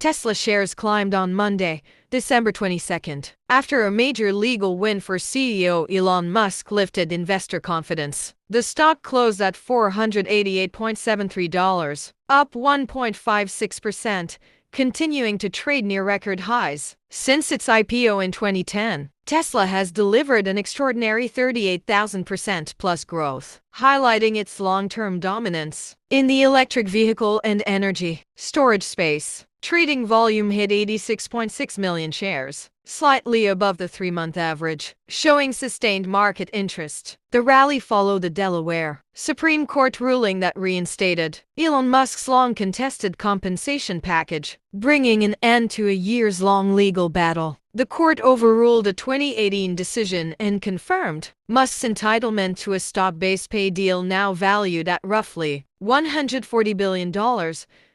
Tesla shares climbed on Monday, December 22nd, after a major legal win for CEO Elon Musk lifted investor confidence. The stock closed at $488.73, up 1.56%, continuing to trade near record highs. Since its IPO in 2010, Tesla has delivered an extraordinary 38,000% plus growth, highlighting its long-term dominance in the electric vehicle and energy storage space. Trading volume hit 86.6 million shares, slightly above the three-month average, showing sustained market interest. The rally followed the Delaware Supreme Court ruling that reinstated Elon Musk's long-contested compensation package, bringing an end to a years-long legal battle. The court overruled a 2018 decision and confirmed Musk's entitlement to a stock-based pay deal now valued at roughly $140 billion,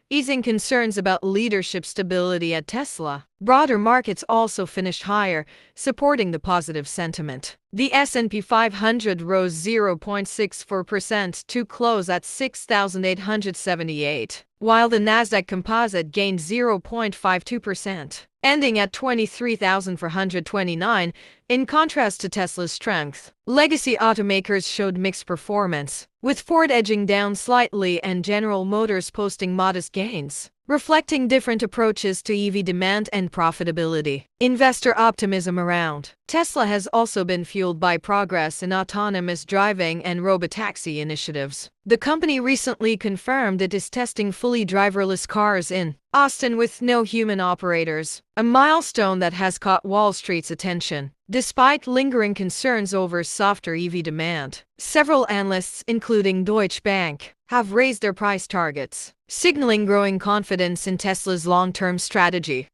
easing concerns about leadership stability at Tesla. Broader markets also finished higher, supporting the positive sentiment. The S&P 500 rose 0.64% to close at 6,878, while the Nasdaq Composite gained 0.52%, ending at 23,429. In contrast to Tesla's strength, legacy automakers showed mixed performance, with Ford edging down slightly and General Motors posting modest gains, reflecting different approaches to EV demand and profitability. Investor optimism around Tesla has also been fueled by progress in autonomous driving and robotaxi initiatives. The company recently confirmed it is testing fully driverless cars in Austin with no human operators, a milestone that has caught Wall Street's attention. Despite lingering concerns over softer EV demand, several analysts, including Deutsche Bank, have raised their price targets, signaling growing confidence in Tesla's long-term strategy.